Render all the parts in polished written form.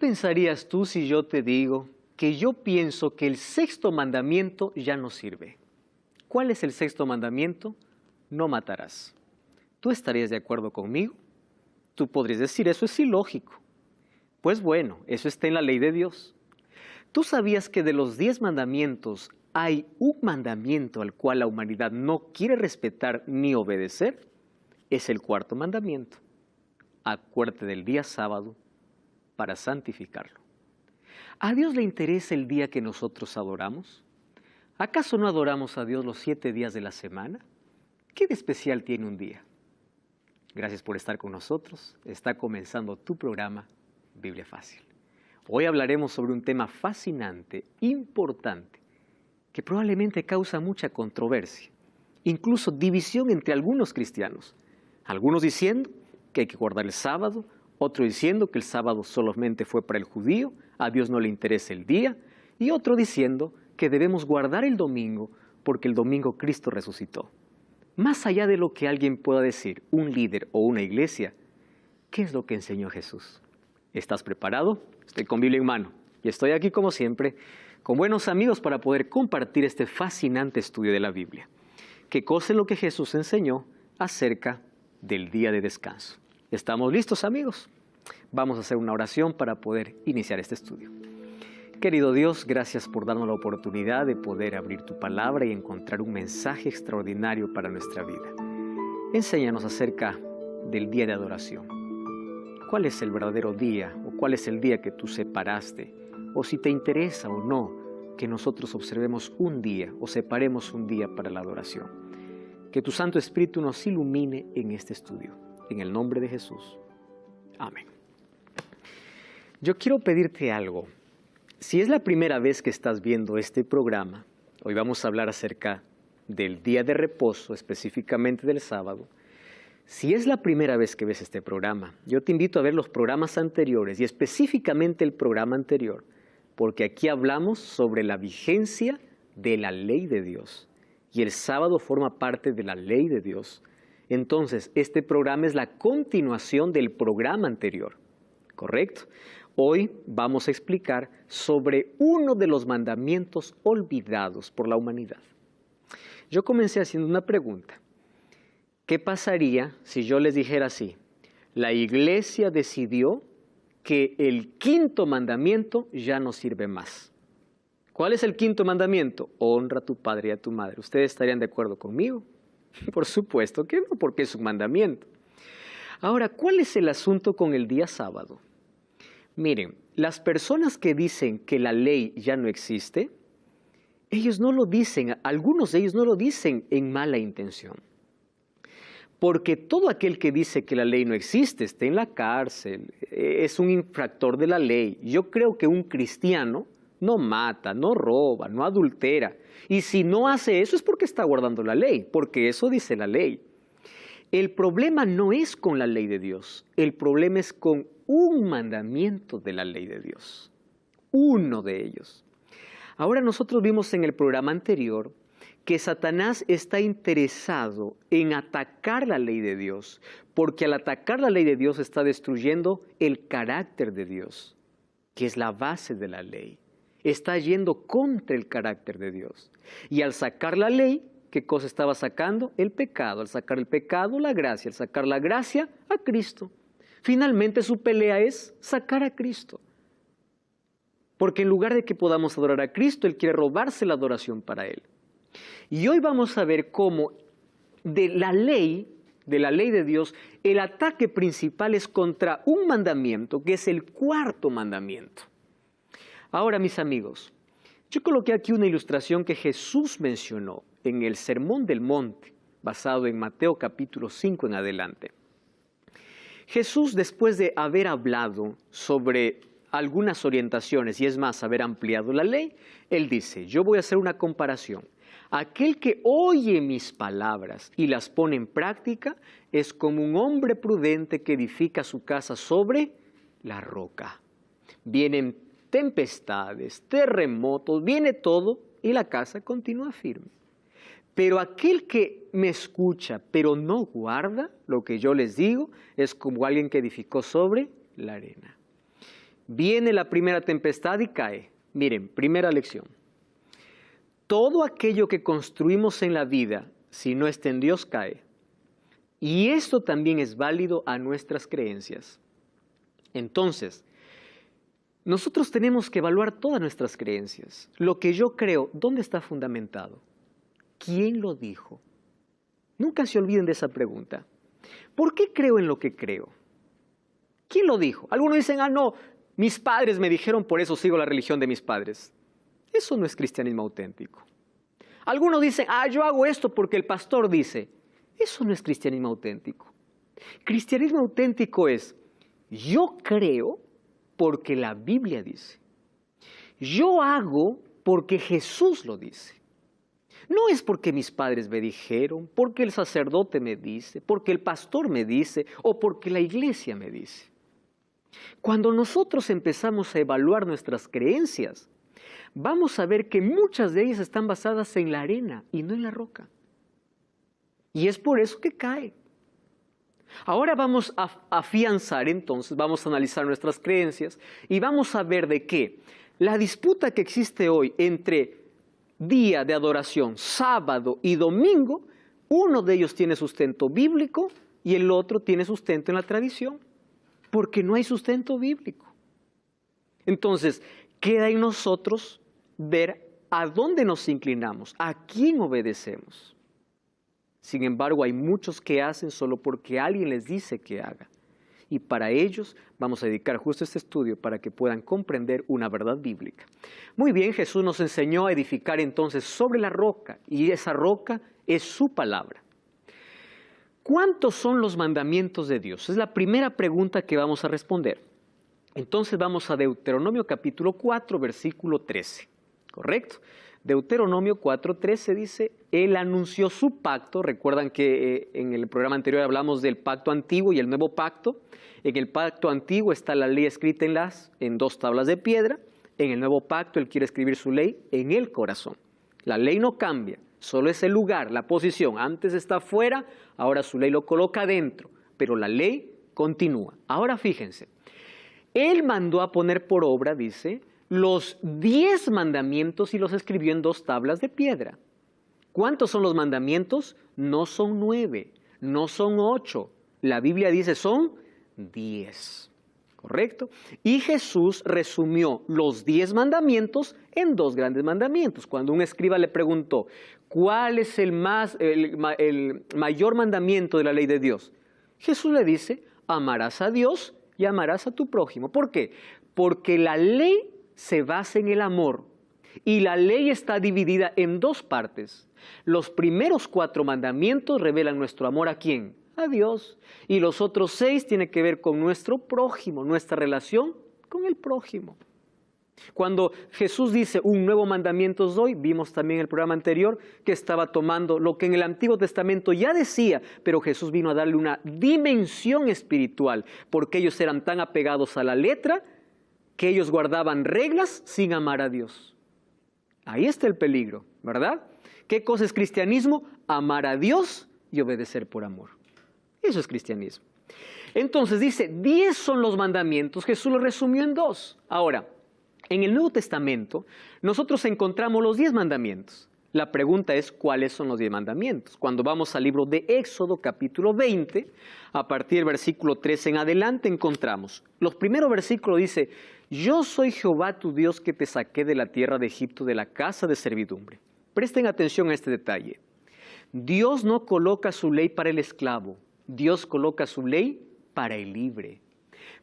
pensarías tú si yo te digo que yo pienso que el sexto mandamiento ya no sirve? ¿Cuál es el sexto mandamiento? No matarás. ¿Tú estarías de acuerdo conmigo? Tú podrías decir, eso es ilógico. Pues bueno, eso está en la ley de Dios. ¿Tú sabías que de los 10 mandamientos hay un mandamiento al cual la humanidad no quiere respetar ni obedecer? Es el cuarto mandamiento. Acuérdate del día sábado para santificarlo. ¿A Dios le interesa el día que nosotros adoramos? ¿Acaso no adoramos a Dios los 7 días de la semana? ¿Qué de especial tiene un día? Gracias por estar con nosotros. Está comenzando tu programa Biblia Fácil. Hoy hablaremos sobre un tema fascinante, importante, que probablemente causa mucha controversia, incluso división entre algunos cristianos. Algunos diciendo que hay que guardar el sábado, otro diciendo que el sábado solamente fue para el judío, a Dios no le interesa el día, y otro diciendo que debemos guardar el domingo porque el domingo Cristo resucitó. Más allá de lo que alguien pueda decir, un líder o una iglesia, ¿qué es lo que enseñó Jesús? ¿Estás preparado? Estoy con Biblia en mano y estoy aquí como siempre con buenos amigos para poder compartir este fascinante estudio de la Biblia. ¿Qué cosa es lo que Jesús enseñó acerca del día de descanso? ¿Estamos listos, amigos? Vamos a hacer una oración para poder iniciar este estudio. Querido Dios, gracias por darnos la oportunidad de poder abrir tu palabra y encontrar un mensaje extraordinario para nuestra vida. Enséñanos acerca del día de adoración. ¿Cuál es el verdadero día o cuál es el día que tú separaste? O si te interesa o no que nosotros observemos un día o separemos un día para la adoración. Que tu Santo Espíritu nos ilumine en este estudio. En el nombre de Jesús. Amén. Yo quiero pedirte algo. Si es la primera vez que estás viendo este programa, hoy vamos a hablar acerca del día de reposo, específicamente del sábado. Si es la primera vez que ves este programa, yo te invito a ver los programas anteriores y específicamente el programa anterior, porque aquí hablamos sobre la vigencia de la ley de Dios y el sábado forma parte de la ley de Dios. Entonces, este programa es la continuación del programa anterior, ¿correcto? Hoy vamos a explicar sobre uno de los mandamientos olvidados por la humanidad. Yo comencé haciendo una pregunta. ¿Qué pasaría si yo les dijera así? La iglesia decidió que el quinto mandamiento ya no sirve más. ¿Cuál es el quinto mandamiento? Honra a tu padre y a tu madre. ¿Ustedes estarían de acuerdo conmigo? Por supuesto que no, porque es un mandamiento. Ahora, ¿cuál es el asunto con el día sábado? Miren, las personas que dicen que la ley ya no existe, ellos no lo dicen, algunos de ellos no lo dicen en mala intención. Porque todo aquel que dice que la ley no existe está en la cárcel, es un infractor de la ley. Yo creo que un cristiano no mata, no roba, no adultera. Y si no hace eso es porque está guardando la ley, porque eso dice la ley. El problema no es con la ley de Dios, el problema es con un mandamiento de la ley de Dios, uno de ellos. Ahora nosotros vimos en el programa anterior que Satanás está interesado en atacar la ley de Dios, porque al atacar la ley de Dios está destruyendo el carácter de Dios, que es la base de la ley. Está yendo contra el carácter de Dios. Y al sacar la ley, ¿qué cosa estaba sacando? El pecado. Al sacar el pecado, la gracia. Al sacar la gracia, a Cristo. Finalmente su pelea es sacar a Cristo. Porque en lugar de que podamos adorar a Cristo, Él quiere robarse la adoración para Él. Y hoy vamos a ver cómo de la ley de Dios, el ataque principal es contra un mandamiento, que es el cuarto mandamiento. Ahora, mis amigos, yo coloqué aquí una ilustración que Jesús mencionó en el Sermón del Monte, basado en Mateo capítulo 5 en adelante. Jesús, después de haber hablado sobre algunas orientaciones, y es más, haber ampliado la ley, Él dice, yo voy a hacer una comparación. Aquel que oye mis palabras y las pone en práctica es como un hombre prudente que edifica su casa sobre la roca. Vienen tempestades, terremotos, viene todo y la casa continúa firme. Pero aquel que me escucha, pero no guarda lo que yo les digo, es como alguien que edificó sobre la arena. Viene la primera tempestad y cae. Miren, primera lección. Todo aquello que construimos en la vida, si no está en Dios, cae. Y esto también es válido a nuestras creencias. Entonces, nosotros tenemos que evaluar todas nuestras creencias. Lo que yo creo, ¿dónde está fundamentado? ¿Quién lo dijo? Nunca se olviden de esa pregunta. ¿Por qué creo en lo que creo? ¿Quién lo dijo? Algunos dicen, no, mis padres me dijeron, por eso sigo la religión de mis padres. Eso no es cristianismo auténtico. Algunos dicen, yo hago esto porque el pastor dice. Eso no es cristianismo auténtico. Cristianismo auténtico es, yo creo porque la Biblia dice. Yo hago porque Jesús lo dice. No es porque mis padres me dijeron, porque el sacerdote me dice, porque el pastor me dice o porque la iglesia me dice. Cuando nosotros empezamos a evaluar nuestras creencias, vamos a ver que muchas de ellas están basadas en la arena y no en la roca. Y es por eso que cae. Ahora vamos a afianzar entonces, vamos a analizar nuestras creencias y vamos a ver de qué la disputa que existe hoy entre día de adoración, sábado y domingo, uno de ellos tiene sustento bíblico y el otro tiene sustento en la tradición, porque no hay sustento bíblico. Entonces, queda en nosotros ver a dónde nos inclinamos, a quién obedecemos. Sin embargo, hay muchos que hacen solo porque alguien les dice que haga. Y para ellos vamos a dedicar justo este estudio para que puedan comprender una verdad bíblica. Muy bien, Jesús nos enseñó a edificar entonces sobre la roca, y esa roca es su palabra. ¿Cuántos son los mandamientos de Dios? Es la primera pregunta que vamos a responder. Entonces vamos a Deuteronomio capítulo 4, versículo 13. ¿Correcto? Deuteronomio 4:13 dice, Él anunció su pacto. Recuerdan que en el programa anterior hablamos del pacto antiguo y el nuevo pacto. En el pacto antiguo está la ley escrita en 2 tablas de piedra. En el nuevo pacto Él quiere escribir su ley en el corazón. La ley no cambia, solo es el lugar, la posición. Antes está afuera, ahora su ley lo coloca dentro, pero la ley continúa. Ahora fíjense, Él mandó a poner por obra, dice, los 10 mandamientos y los escribió en 2 tablas de piedra. ¿Cuántos son los mandamientos? No son 9, no son 8. La Biblia dice son 10. ¿Correcto? Y Jesús resumió los 10 mandamientos en 2 grandes mandamientos. Cuando un escriba le preguntó, ¿cuál es el mayor mandamiento de la ley de Dios? Jesús le dice, amarás a Dios y amarás a tu prójimo. ¿Por qué? Porque la ley se basa en el amor y la ley está dividida en 2 partes. Los primeros 4 mandamientos revelan nuestro amor ¿a quién? A Dios. Y los otros 6 tienen que ver con nuestro prójimo, nuestra relación con el prójimo. Cuando Jesús dice un nuevo mandamiento os doy, vimos también en el programa anterior que estaba tomando lo que en el Antiguo Testamento ya decía, pero Jesús vino a darle una dimensión espiritual, porque ellos eran tan apegados a la letra que ellos guardaban reglas sin amar a Dios. Ahí está el peligro, ¿verdad? ¿Qué cosa es cristianismo? Amar a Dios y obedecer por amor. Eso es cristianismo. Entonces dice, 10 son los mandamientos, Jesús lo resumió en 2. Ahora, en el Nuevo Testamento, nosotros encontramos los 10 mandamientos. La pregunta es, ¿cuáles son los 10 mandamientos? Cuando vamos al libro de Éxodo, capítulo 20, a partir del versículo 13 en adelante, encontramos. Los primeros versículos dice, yo soy Jehová tu Dios que te saqué de la tierra de Egipto, de la casa de servidumbre. Presten atención a este detalle. Dios no coloca su ley para el esclavo, Dios coloca su ley para el libre.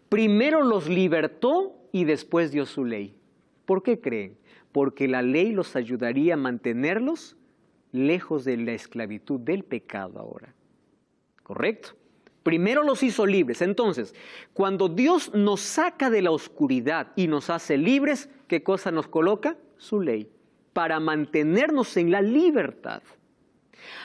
Primero los libertó y después dio su ley. ¿Por qué creen? Porque la ley los ayudaría a mantenerlos lejos de la esclavitud del pecado ahora. ¿Correcto? Primero los hizo libres. Entonces, cuando Dios nos saca de la oscuridad y nos hace libres, ¿qué cosa nos coloca? Su ley, para mantenernos en la libertad.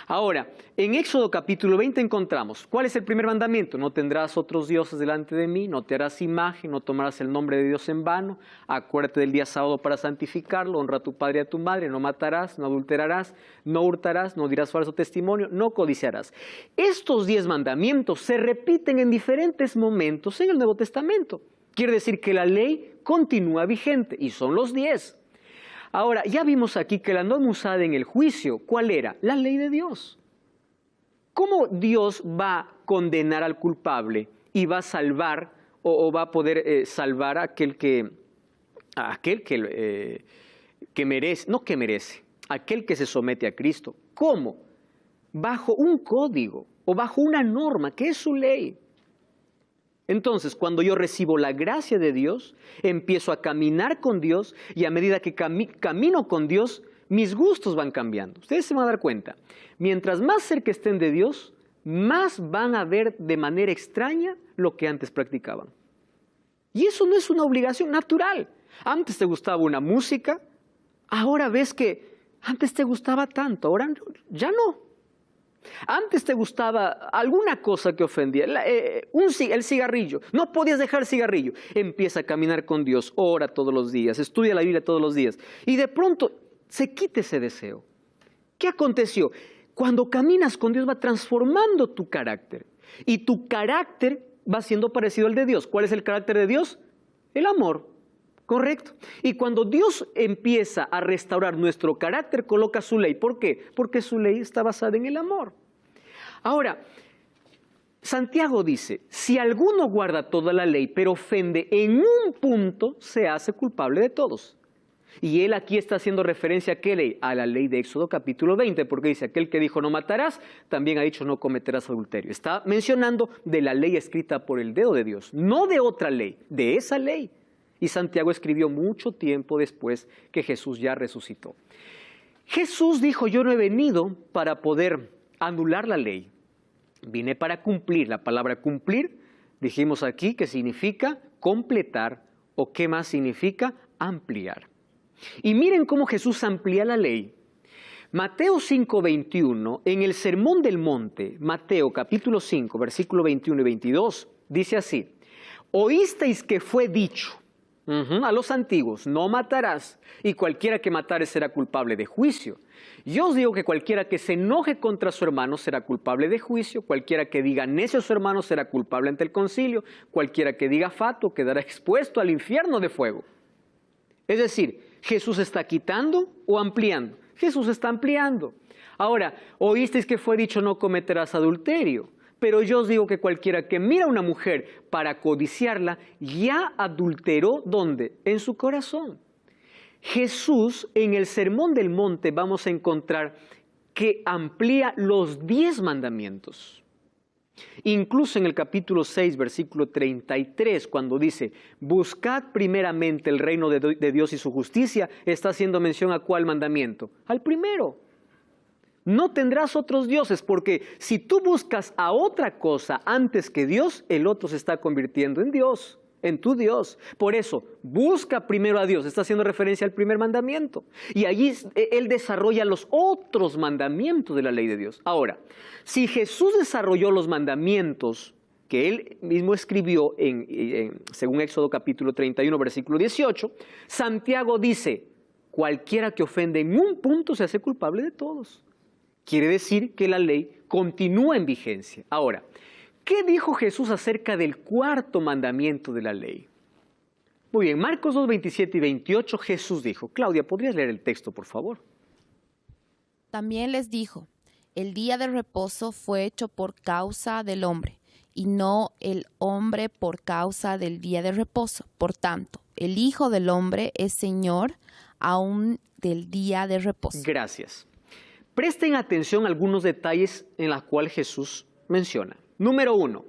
Ahora, en Éxodo capítulo 20 encontramos, ¿cuál es el primer mandamiento? No tendrás otros dioses delante de mí, no te harás imagen, no tomarás el nombre de Dios en vano, acuérdate del día sábado para santificarlo, honra a tu padre y a tu madre, no matarás, no adulterarás, no hurtarás, no dirás falso testimonio, no codiciarás. Estos 10 mandamientos se repiten en diferentes momentos en el Nuevo Testamento. Quiere decir que la ley continúa vigente y son los 10. Ahora, ya vimos aquí que la norma usada en el juicio, ¿cuál era? La ley de Dios. ¿Cómo Dios va a condenar al culpable y va a salvar o va a poder salvar a aquel que merece, no que merece, aquel que se somete a Cristo? ¿Cómo? Bajo un código o bajo una norma que es su ley. Entonces, cuando yo recibo la gracia de Dios, empiezo a caminar con Dios y a medida que camino con Dios, mis gustos van cambiando. Ustedes se van a dar cuenta, mientras más cerca estén de Dios, más van a ver de manera extraña lo que antes practicaban. Y eso no es una obligación natural. Antes te gustaba una música, ahora ves que antes te gustaba tanto, ahora ya no. Antes te gustaba alguna cosa que ofendía, el cigarrillo, no podías dejar el cigarrillo. Empieza a caminar con Dios, ora todos los días, estudia la Biblia todos los días y de pronto se quita ese deseo. ¿Qué aconteció? Cuando caminas con Dios va transformando tu carácter y tu carácter va siendo parecido al de Dios. ¿Cuál es el carácter de Dios? El amor. Correcto. Y cuando Dios empieza a restaurar nuestro carácter, coloca su ley. ¿Por qué? Porque su ley está basada en el amor. Ahora, Santiago dice, si alguno guarda toda la ley, pero ofende en un punto, se hace culpable de todos. Y él aquí está haciendo referencia a ¿qué ley? A la ley de Éxodo capítulo 20, porque dice, aquel que dijo no matarás, también ha dicho no cometerás adulterio. Está mencionando de la ley escrita por el dedo de Dios, no de otra ley, de esa ley. Y Santiago escribió mucho tiempo después que Jesús ya resucitó. Jesús dijo, yo no he venido para poder anular la ley. Vine para cumplir. La palabra cumplir, dijimos aquí que significa completar o qué más significa ampliar. Y miren cómo Jesús amplía la ley. Mateo 5:21, en el Sermón del Monte, Mateo capítulo 5, versículo 21 y 22, dice así, oísteis que fue dicho a los antiguos, no matarás, y cualquiera que matare será culpable de juicio. Yo os digo que cualquiera que se enoje contra su hermano será culpable de juicio, cualquiera que diga necio a su hermano será culpable ante el concilio, cualquiera que diga fatuo quedará expuesto al infierno de fuego. Es decir, ¿Jesús está quitando o ampliando? Jesús está ampliando. Ahora, oísteis que fue dicho no cometerás adulterio. Pero yo os digo que cualquiera que mira a una mujer para codiciarla, ya adulteró, ¿dónde? En su corazón. Jesús, en el Sermón del Monte, vamos a encontrar que amplía los 10 mandamientos. Incluso en el capítulo 6, versículo 33, cuando dice, buscad primeramente el reino de Dios y su justicia, está haciendo mención a ¿cuál mandamiento? Al primero. No tendrás otros dioses, porque si tú buscas a otra cosa antes que Dios, el otro se está convirtiendo en Dios, en tu Dios. Por eso, busca primero a Dios, está haciendo referencia al primer mandamiento. Y allí Él desarrolla los otros mandamientos de la ley de Dios. Ahora, si Jesús desarrolló los mandamientos que Él mismo escribió según Éxodo capítulo 31, versículo 18, Santiago dice, cualquiera que ofende en un punto se hace culpable de todos. Quiere decir que la ley continúa en vigencia. Ahora, ¿qué dijo Jesús acerca del cuarto mandamiento de la ley? Muy bien, Marcos 2, 27 y 28, Jesús dijo. Claudia, ¿podrías leer el texto, por favor? También les dijo, el día de reposo fue hecho por causa del hombre, y no el hombre por causa del día de reposo. Por tanto, el Hijo del Hombre es Señor aún del día de reposo. Gracias. Presten atención a algunos detalles en los cuales Jesús menciona. Número 1,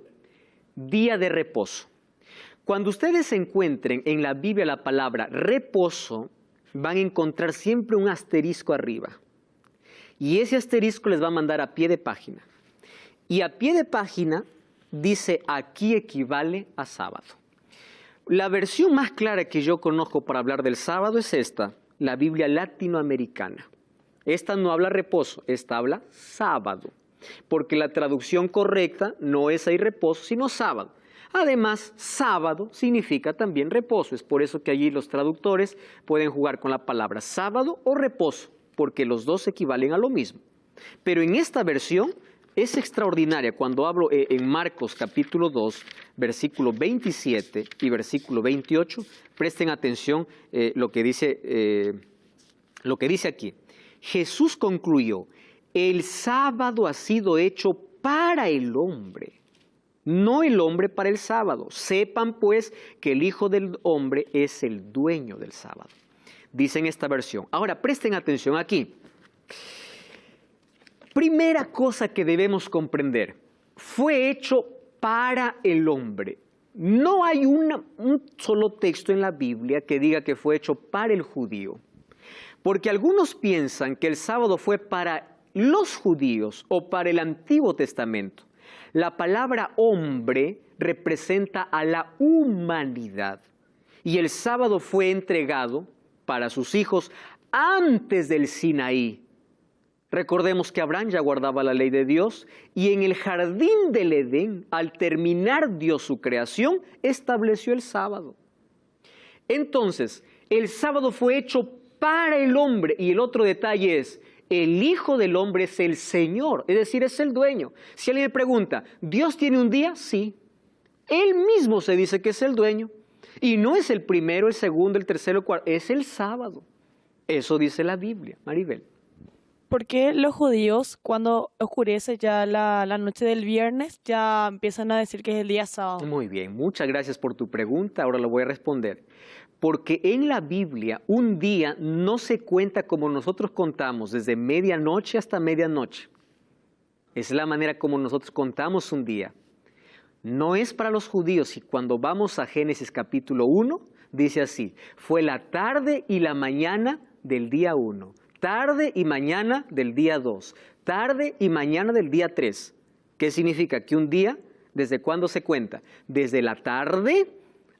día de reposo. Cuando ustedes encuentren en la Biblia la palabra reposo, van a encontrar siempre un asterisco arriba. Y ese asterisco les va a mandar a pie de página. Y a pie de página dice, aquí equivale a sábado. La versión más clara que yo conozco para hablar del sábado es esta, la Biblia latinoamericana. Esta no habla reposo, esta habla sábado, porque la traducción correcta no es ahí reposo, sino sábado. Además, sábado significa también reposo, es por eso que allí los traductores pueden jugar con la palabra sábado o reposo, porque los dos equivalen a lo mismo. Pero en esta versión es extraordinaria cuando hablo en Marcos capítulo 2, versículo 27 y versículo 28. Presten atención lo que dice aquí. Jesús concluyó, el sábado ha sido hecho para el hombre, no el hombre para el sábado. Sepan pues que el Hijo del Hombre es el dueño del sábado. Dice en esta versión. Ahora presten atención aquí. Primera cosa que debemos comprender, fue hecho para el hombre. No hay un solo texto en la Biblia que diga que fue hecho para el judío. Porque algunos piensan que el sábado fue para los judíos o para el Antiguo Testamento. La palabra hombre representa a la humanidad. Y el sábado fue entregado para sus hijos antes del Sinaí. Recordemos que Abraham ya guardaba la ley de Dios y en el jardín del Edén, al terminar Dios su creación, estableció el sábado. Entonces, el sábado fue hecho para el hombre y el otro detalle es, el Hijo del Hombre es el Señor, es decir, es el dueño. Si alguien me pregunta, ¿Dios tiene un día? Sí. Él mismo se dice que es el dueño. Y no es el primero, el segundo, el tercero, el cuarto, es el sábado. Eso dice la Biblia, Maribel. ¿Por qué los judíos, cuando oscurece ya la noche del viernes, ya empiezan a decir que es el día sábado? Muy bien, muchas gracias por tu pregunta, ahora lo voy a responder. Porque en la Biblia un día no se cuenta como nosotros contamos, desde medianoche hasta medianoche. Es la manera como nosotros contamos un día. No es para los judíos y cuando vamos a Génesis capítulo 1, dice así, fue la tarde y la mañana del día 1. Tarde y mañana del día 2, tarde y mañana del día 3. ¿Qué significa? Que un día, ¿desde cuándo se cuenta? Desde la tarde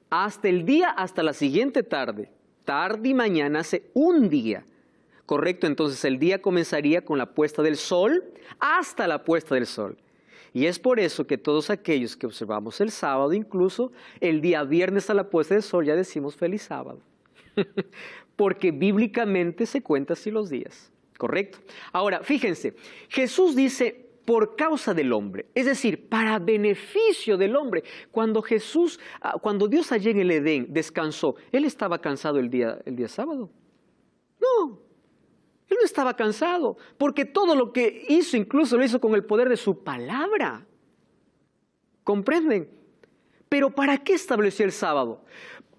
hasta el día, hasta la siguiente tarde. Tarde y mañana hace un día. ¿Correcto? Entonces el día comenzaría con la puesta del sol hasta la puesta del sol. Y es por eso que todos aquellos que observamos el sábado, incluso el día viernes a la puesta del sol, ya decimos feliz sábado. Porque bíblicamente se cuenta así los días, ¿correcto? Ahora, fíjense, Jesús dice por causa del hombre, es decir, para beneficio del hombre. Cuando Dios allí en el Edén descansó, ¿Él estaba cansado el día sábado? No, Él no estaba cansado, porque todo lo que hizo, incluso lo hizo con el poder de su palabra. ¿Comprenden? Pero ¿para qué estableció el sábado?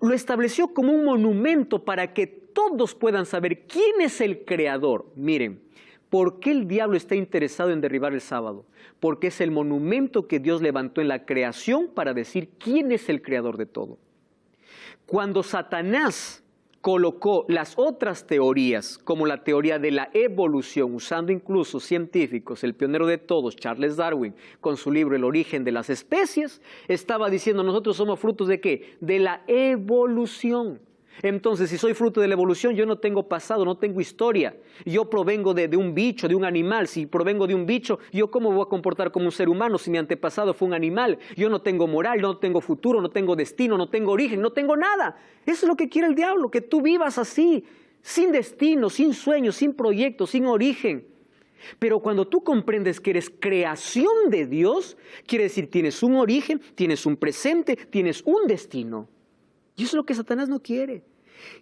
Lo estableció como un monumento para que todos puedan saber quién es el creador. Miren, ¿por qué el diablo está interesado en derribar el sábado? Porque es el monumento que Dios levantó en la creación para decir quién es el creador de todo. Cuando Satanás colocó las otras teorías, como la teoría de la evolución, usando incluso científicos, el pionero de todos, Charles Darwin, con su libro El origen de las especies, estaba diciendo, nosotros somos frutos ¿de qué? De la evolución. Entonces, si soy fruto de la evolución, yo no tengo pasado, no tengo historia. Yo provengo de un bicho, de un animal. Si provengo de un bicho, ¿yo cómo me voy a comportar como un ser humano si mi antepasado fue un animal? Yo no tengo moral, no tengo futuro, no tengo destino, no tengo origen, no tengo nada. Eso es lo que quiere el diablo, que tú vivas así, sin destino, sin sueño, sin proyecto, sin origen. Pero cuando tú comprendes que eres creación de Dios, quiere decir tienes un origen, tienes un presente, tienes un destino. Y eso es lo que Satanás no quiere.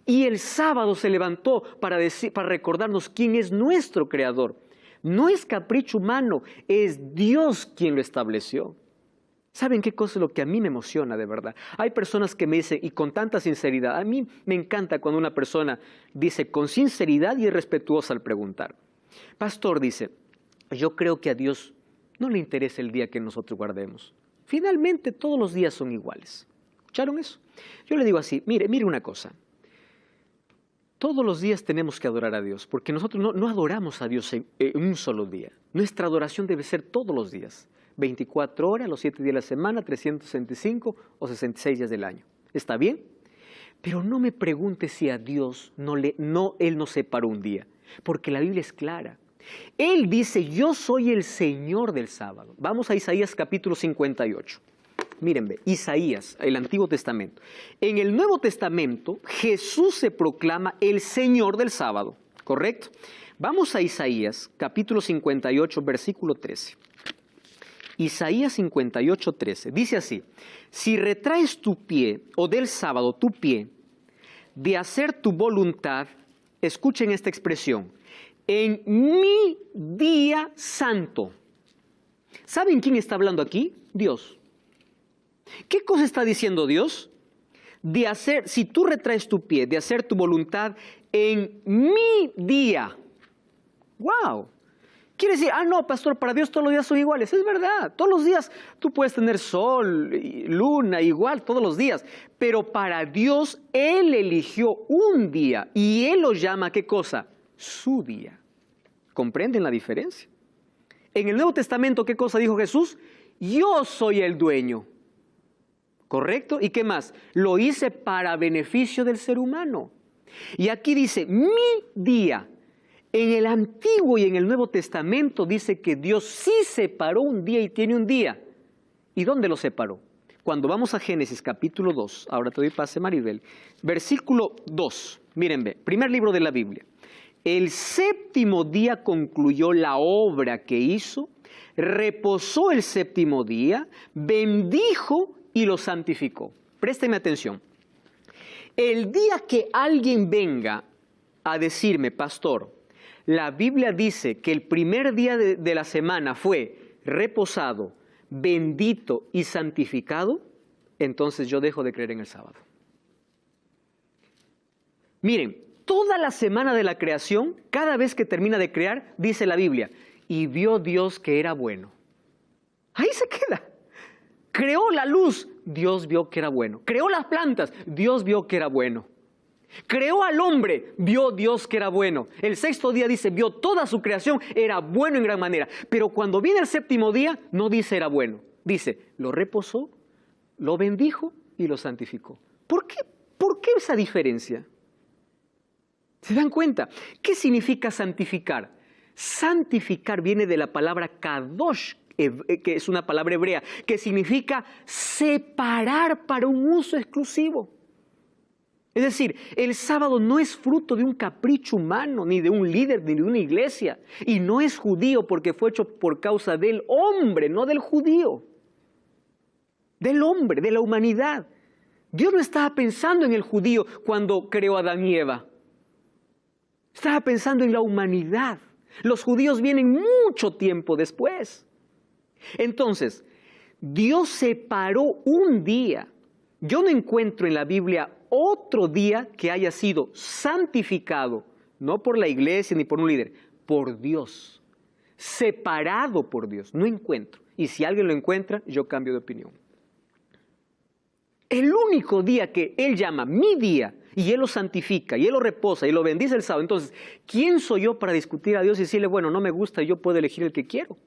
Y el sábado se levantó para recordarnos quién es nuestro creador. No es capricho humano, es Dios quien lo estableció. ¿Saben qué cosa es lo que a mí me emociona de verdad? Hay personas que me dicen, y con tanta sinceridad, a mí me encanta cuando una persona dice con sinceridad y es respetuosa al preguntar. Pastor dice, yo creo que a Dios no le interesa el día que nosotros guardemos. Finalmente todos los días son iguales. ¿Escucharon eso? Yo le digo así, mire una cosa. Todos los días tenemos que adorar a Dios, porque nosotros no adoramos a Dios en un solo día. Nuestra adoración debe ser todos los días. 24 horas, los 7 días de la semana, 365 o 66 días del año. ¿Está bien? Pero no me pregunte si a Dios Él no separó un día, porque la Biblia es clara. Él dice, yo soy el Señor del sábado. Vamos a Isaías capítulo 58. Miren, Isaías, el Antiguo Testamento. En el Nuevo Testamento, Jesús se proclama el Señor del sábado, ¿correcto? Vamos a Isaías, capítulo 58, versículo 13. Isaías 58:13. Dice así: si retraes tu pie, o del sábado tu pie, de hacer tu voluntad, escuchen esta expresión, en mi día santo. ¿Saben quién está hablando aquí? Dios. ¿Qué cosa está diciendo Dios? De hacer, si tú retraes tu pie, de hacer tu voluntad en mi día. ¡Wow! Quiere decir, no, pastor, para Dios todos los días son iguales. Es verdad, todos los días tú puedes tener sol, luna, igual, todos los días. Pero para Dios, Él eligió un día y Él lo llama, ¿qué cosa? Su día. ¿Comprenden la diferencia? En el Nuevo Testamento, ¿qué cosa dijo Jesús? Yo soy el dueño. ¿Correcto? ¿Y qué más? Lo hice para beneficio del ser humano. Y aquí dice, mi día. En el Antiguo y en el Nuevo Testamento dice que Dios sí separó un día y tiene un día. ¿Y dónde lo separó? Cuando vamos a Génesis capítulo 2, ahora te doy pase, Maribel, versículo 2, miren, primer libro de la Biblia. El séptimo día concluyó la obra que hizo, reposó el séptimo día, bendijo y lo santificó. Présteme atención. El día que alguien venga a decirme, pastor, la Biblia dice que el primer día de la semana fue reposado, bendito y santificado, entonces yo dejo de creer en el sábado. Miren, toda la semana de la creación, cada vez que termina de crear, dice la Biblia, y vio Dios que era bueno. Ahí se queda. Creó la luz, Dios vio que era bueno. Creó las plantas, Dios vio que era bueno. Creó al hombre, vio Dios que era bueno. El sexto día dice, vio toda su creación, era bueno en gran manera. Pero cuando viene el séptimo día, no dice era bueno. Dice, lo reposó, lo bendijo y lo santificó. ¿Por qué? ¿Por qué esa diferencia? ¿Se dan cuenta? ¿Qué significa santificar? Santificar viene de la palabra kadosh, que es una palabra hebrea, que significa separar para un uso exclusivo. Es decir, el sábado no es fruto de un capricho humano, ni de un líder, ni de una iglesia. Y no es judío porque fue hecho por causa del hombre, no del judío. Del hombre, de la humanidad. Dios no estaba pensando en el judío cuando creó a Adán y Eva. Estaba pensando en la humanidad. Los judíos vienen mucho tiempo después. Entonces, Dios separó un día. Yo no encuentro en la Biblia otro día que haya sido santificado, no por la iglesia ni por un líder, por Dios, separado por Dios. No encuentro. Y si alguien lo encuentra, yo cambio de opinión. El único día que Él llama mi día, y Él lo santifica, y Él lo reposa, y lo bendice el sábado. Entonces, ¿quién soy yo para discutir a Dios y decirle, bueno, no me gusta, yo puedo elegir el que quiero?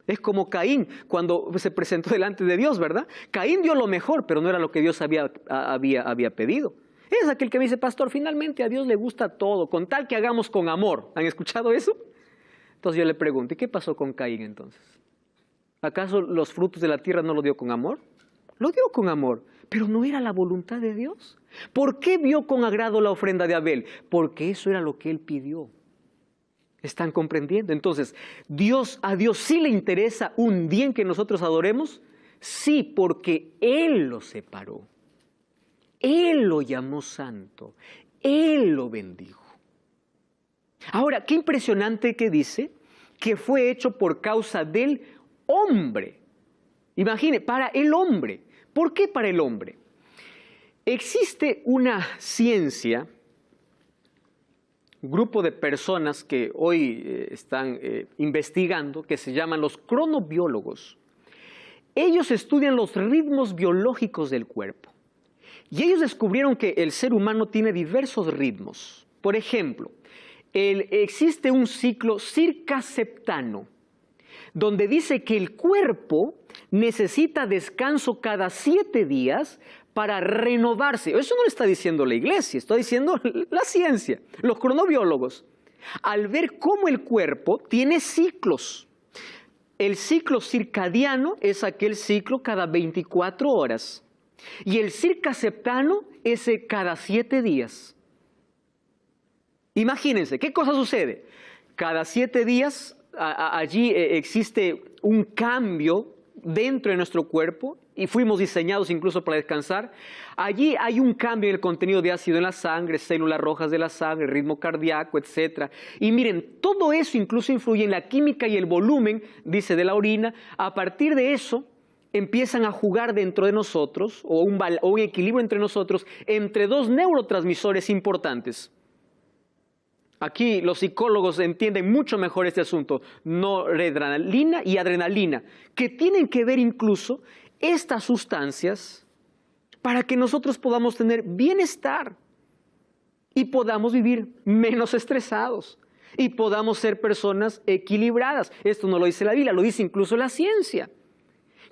Es como Caín cuando se presentó delante de Dios, ¿verdad? Caín dio lo mejor, pero no era lo que Dios había pedido. Es aquel que me dice, pastor, finalmente a Dios le gusta todo, con tal que hagamos con amor. ¿Han escuchado eso? Entonces yo le pregunto, ¿y qué pasó con Caín entonces? ¿Acaso los frutos de la tierra no lo dio con amor? Lo dio con amor, pero no era la voluntad de Dios. ¿Por qué vio con agrado la ofrenda de Abel? Porque eso era lo que él pidió. ¿Están comprendiendo? Entonces, ¿a Dios sí le interesa un día en que nosotros adoremos? Sí, porque Él lo separó. Él lo llamó santo. Él lo bendijo. Ahora, qué impresionante que dice que fue hecho por causa del hombre. Imagine, para el hombre. ¿Por qué para el hombre? Existe una ciencia, un grupo de personas que hoy están investigando, que se llaman los cronobiólogos. Ellos estudian los ritmos biológicos del cuerpo. Y ellos descubrieron que el ser humano tiene diversos ritmos. Por ejemplo, existe un ciclo circaseptano, donde dice que el cuerpo necesita descanso cada 7 días para renovarse. Eso no lo está diciendo la iglesia, está diciendo la ciencia, los cronobiólogos. Al ver cómo el cuerpo tiene ciclos. El ciclo circadiano es aquel ciclo cada 24 horas. Y el circaseptano es cada 7 días. Imagínense, ¿qué cosa sucede? Cada 7 días allí existe un cambio dentro de nuestro cuerpo y fuimos diseñados incluso para descansar. Allí hay un cambio en el contenido de ácido en la sangre, células rojas de la sangre, ritmo cardíaco, etc. Y miren, todo eso incluso influye en la química y el volumen, dice, de la orina. A partir de eso empiezan a jugar dentro de nosotros, o un equilibrio entre nosotros, entre dos neurotransmisores importantes. Aquí los psicólogos entienden mucho mejor este asunto, noradrenalina y adrenalina, que tienen que ver incluso estas sustancias para que nosotros podamos tener bienestar y podamos vivir menos estresados y podamos ser personas equilibradas. Esto no lo dice la Biblia, lo dice incluso la ciencia.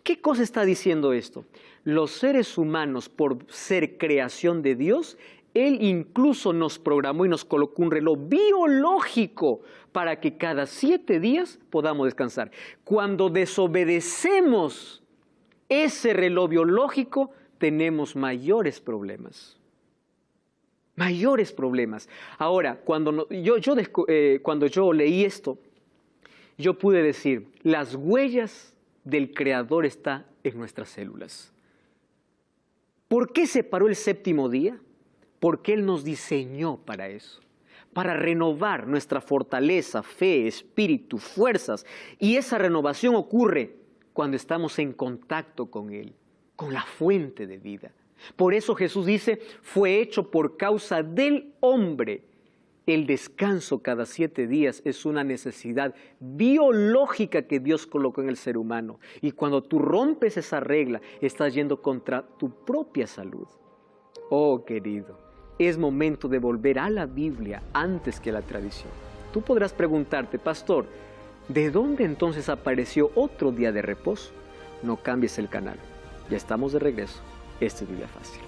¿Qué cosa está diciendo esto? Los seres humanos, por ser creación de Dios, Él incluso nos programó y nos colocó un reloj biológico para que cada 7 días podamos descansar. Cuando desobedecemos ese reloj biológico, tenemos mayores problemas. Mayores problemas. Ahora, cuando yo leí esto, yo pude decir, las huellas del Creador están en nuestras células. ¿Por qué separó el 7º día? Porque Él nos diseñó para eso, para renovar nuestra fortaleza, fe, espíritu, fuerzas. Y esa renovación ocurre cuando estamos en contacto con Él, con la fuente de vida. Por eso Jesús dice, fue hecho por causa del hombre. El descanso cada 7 días es una necesidad biológica que Dios colocó en el ser humano. Y cuando tú rompes esa regla, estás yendo contra tu propia salud. Oh, querido, es momento de volver a la Biblia antes que a la tradición. Tú podrás preguntarte, pastor, ¿de dónde entonces apareció otro día de reposo? No cambies el canal. Ya estamos de regreso. Este es Biblia Fácil.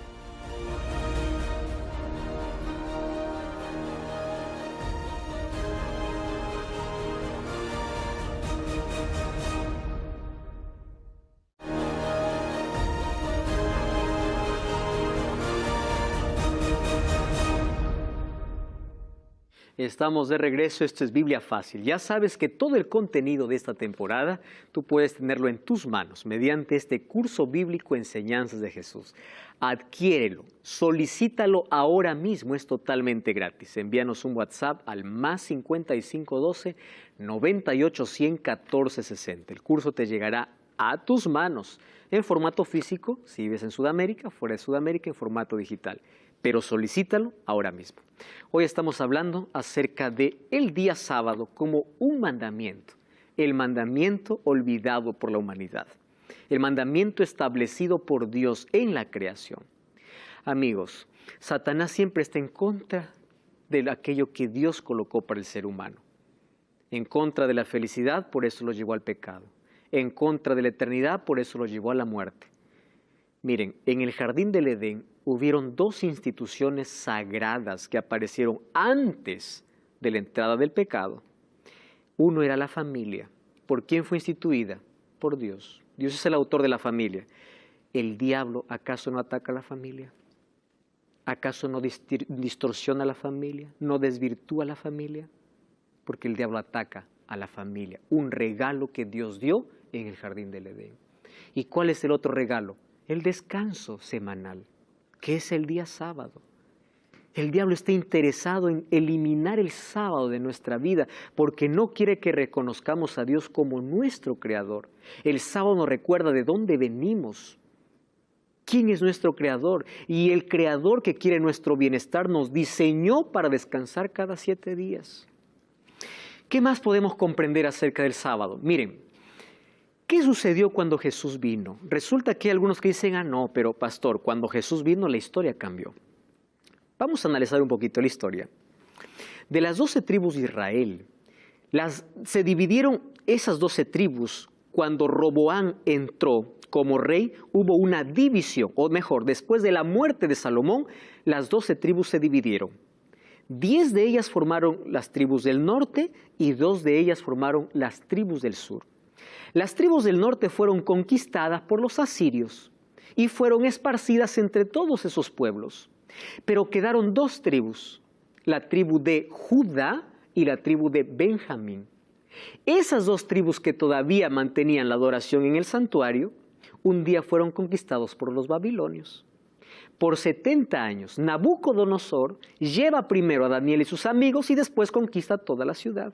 Estamos de regreso, esto es Biblia Fácil. Ya sabes que todo el contenido de esta temporada tú puedes tenerlo en tus manos mediante este curso bíblico Enseñanzas de Jesús. Adquiérelo, solicítalo ahora mismo, es totalmente gratis. Envíanos un WhatsApp al +5512 98 100 14 60. El curso te llegará a tus manos en formato físico, si vives en Sudamérica, fuera de Sudamérica, en formato digital. Pero solicítalo ahora mismo. Hoy estamos hablando acerca de el día sábado como un mandamiento, el mandamiento olvidado por la humanidad, el mandamiento establecido por Dios en la creación. Amigos, Satanás siempre está en contra de aquello que Dios colocó para el ser humano, en contra de la felicidad, por eso lo llevó al pecado, en contra de la eternidad, por eso lo llevó a la muerte. Miren, en el jardín del Edén hubieron 2 instituciones sagradas que aparecieron antes de la entrada del pecado. Uno era la familia. ¿Por quién fue instituida? Por Dios. Dios es el autor de la familia. ¿El diablo acaso no ataca a la familia? ¿Acaso no distorsiona a la familia? ¿No desvirtúa a la familia? Porque el diablo ataca a la familia. Un regalo que Dios dio en el jardín del Edén. ¿Y cuál es el otro regalo? El descanso semanal, que es el día sábado. El diablo está interesado en eliminar el sábado de nuestra vida porque no quiere que reconozcamos a Dios como nuestro creador. El sábado nos recuerda de dónde venimos, quién es nuestro creador. Y el creador que quiere nuestro bienestar nos diseñó para descansar cada 7 días. ¿Qué más podemos comprender acerca del sábado? Miren, ¿qué sucedió cuando Jesús vino? Resulta que hay algunos que dicen, no, pero pastor, cuando Jesús vino la historia cambió. Vamos a analizar un poquito la historia. De las 12 tribus de Israel, se dividieron esas 12 tribus cuando Roboam entró como rey, hubo una división, o mejor, después de la muerte de Salomón, las 12 tribus se dividieron. 10 de ellas formaron las tribus del norte y 2 de ellas formaron las tribus del sur. Las tribus del norte fueron conquistadas por los asirios y fueron esparcidas entre todos esos pueblos. Pero quedaron 2 tribus, la tribu de Judá y la tribu de Benjamín. Esas dos tribus que todavía mantenían la adoración en el santuario, un día fueron conquistados por los babilonios. Por 70 años, Nabucodonosor lleva primero a Daniel y sus amigos y después conquista toda la ciudad.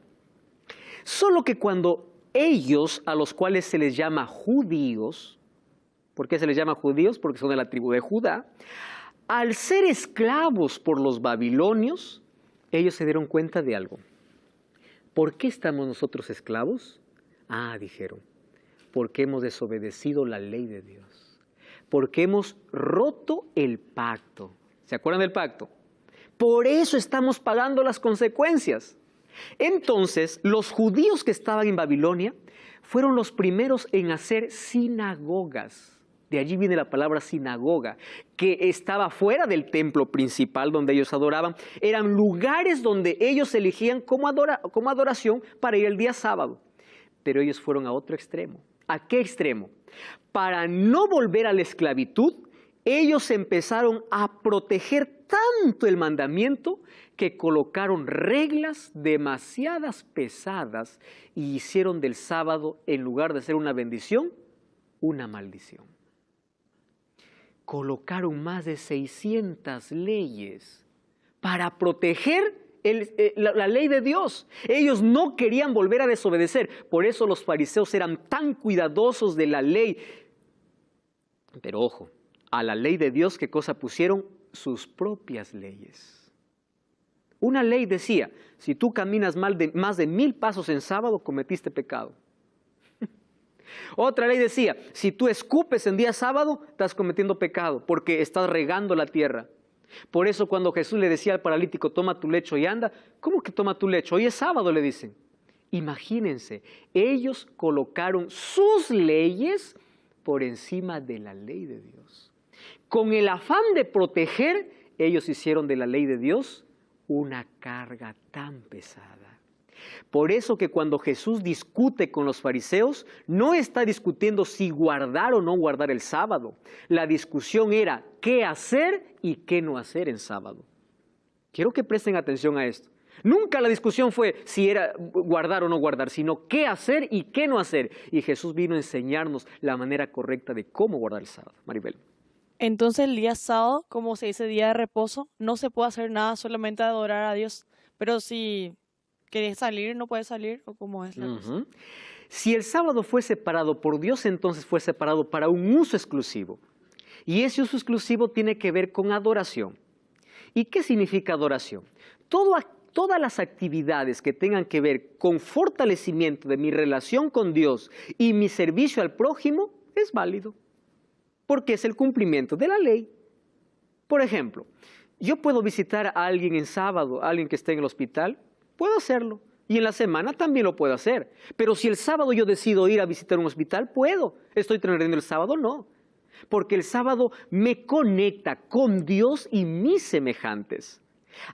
Solo que cuando ellos, a los cuales se les llama judíos, ¿por qué se les llama judíos? Porque son de la tribu de Judá. Al ser esclavos por los babilonios, ellos se dieron cuenta de algo. ¿Por qué estamos nosotros esclavos? Ah, dijeron, porque hemos desobedecido la ley de Dios. Porque hemos roto el pacto. ¿Se acuerdan del pacto? Por eso estamos pagando las consecuencias. Entonces, los judíos que estaban en Babilonia fueron los primeros en hacer sinagogas. De allí viene la palabra sinagoga, que estaba fuera del templo principal donde ellos adoraban. Eran lugares donde ellos elegían como adoración para ir el día sábado. Pero ellos fueron a otro extremo. ¿A qué extremo? Para no volver a la esclavitud, ellos empezaron a proteger tanto el mandamiento que colocaron reglas demasiadas pesadas y hicieron del sábado, en lugar de ser una bendición, una maldición. Colocaron más de 600 leyes para proteger la ley de Dios. Ellos no querían volver a desobedecer. Por eso los fariseos eran tan cuidadosos de la ley. Pero ojo, a la ley de Dios, ¿qué cosa pusieron? Sus propias leyes. Una ley decía, si tú caminas más de 1000 pasos en sábado, cometiste pecado. Otra ley decía, si tú escupes en día sábado, estás cometiendo pecado porque estás regando la tierra. Por eso cuando Jesús le decía al paralítico, toma tu lecho y anda, ¿cómo que toma tu lecho? Hoy es sábado, le dicen. Imagínense, ellos colocaron sus leyes por encima de la ley de Dios. Con el afán de proteger, ellos hicieron de la ley de Dios una carga tan pesada. Por eso que cuando Jesús discute con los fariseos, no está discutiendo si guardar o no guardar el sábado. La discusión era qué hacer y qué no hacer en sábado. Quiero que presten atención a esto. Nunca la discusión fue si era guardar o no guardar, sino qué hacer y qué no hacer. Y Jesús vino a enseñarnos la manera correcta de cómo guardar el sábado. Maribel. Entonces el día sábado, como se dice día de reposo, no se puede hacer nada, solamente adorar a Dios. Pero si querés salir, no puedes salir, ¿o cómo es la cosa? Si el sábado fue separado por Dios, entonces fue separado para un uso exclusivo. Y ese uso exclusivo tiene que ver con adoración. ¿Y qué significa adoración? Todas las actividades que tengan que ver con fortalecimiento de mi relación con Dios y mi servicio al prójimo es válido, porque es el cumplimiento de la ley. Por ejemplo, yo puedo visitar a alguien en sábado, a alguien que esté en el hospital, puedo hacerlo. Y en la semana también lo puedo hacer. Pero si el sábado yo decido ir a visitar un hospital, puedo. ¿Estoy transgrediendo el sábado? No. Porque el sábado me conecta con Dios y mis semejantes.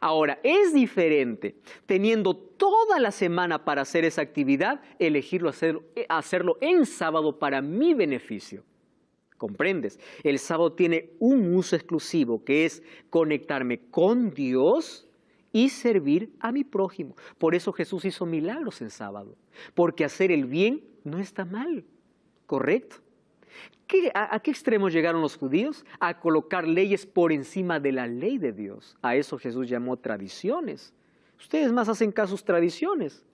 Ahora, es diferente, teniendo toda la semana para hacer esa actividad, elegirlo hacerlo en sábado para mi beneficio. ¿Comprendes? El sábado tiene un uso exclusivo, que es conectarme con Dios y servir a mi prójimo. Por eso Jesús hizo milagros en sábado, porque hacer el bien no está mal, ¿correcto? ¿A qué extremo llegaron los judíos? A colocar leyes por encima de la ley de Dios. A eso Jesús llamó tradiciones. Ustedes más hacen caso a sus tradiciones.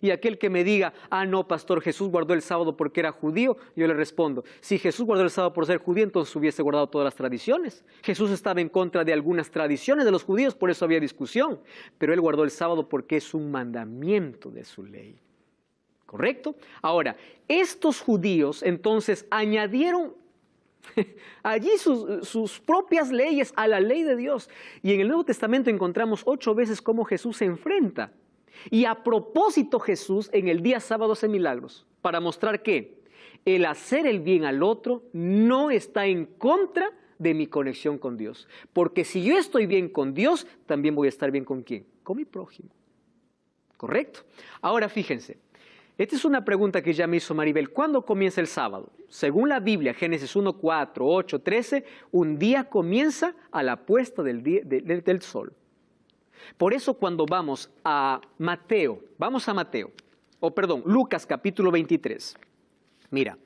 Y aquel que me diga, ah no, pastor, Jesús guardó el sábado porque era judío, yo le respondo, si Jesús guardó el sábado por ser judío, entonces hubiese guardado todas las tradiciones. Jesús estaba en contra de algunas tradiciones de los judíos, por eso había discusión, pero él guardó el sábado porque es un mandamiento de su ley. ¿Correcto? Ahora, estos judíos entonces añadieron allí sus propias leyes a la ley de Dios. Y en el Nuevo Testamento encontramos 8 veces cómo Jesús se enfrenta. Y a propósito Jesús en el día sábado hace milagros para mostrar que el hacer el bien al otro no está en contra de mi conexión con Dios. Porque si yo estoy bien con Dios, también voy a estar bien con ¿quién? Con mi prójimo. ¿Correcto? Ahora fíjense, esta es una pregunta que ya me hizo Maribel. ¿Cuándo comienza el sábado? Según la Biblia, Génesis 1, 4, 8, 13, un día comienza a la puesta del sol. Por eso cuando vamos a Mateo, Lucas capítulo 23. Mira,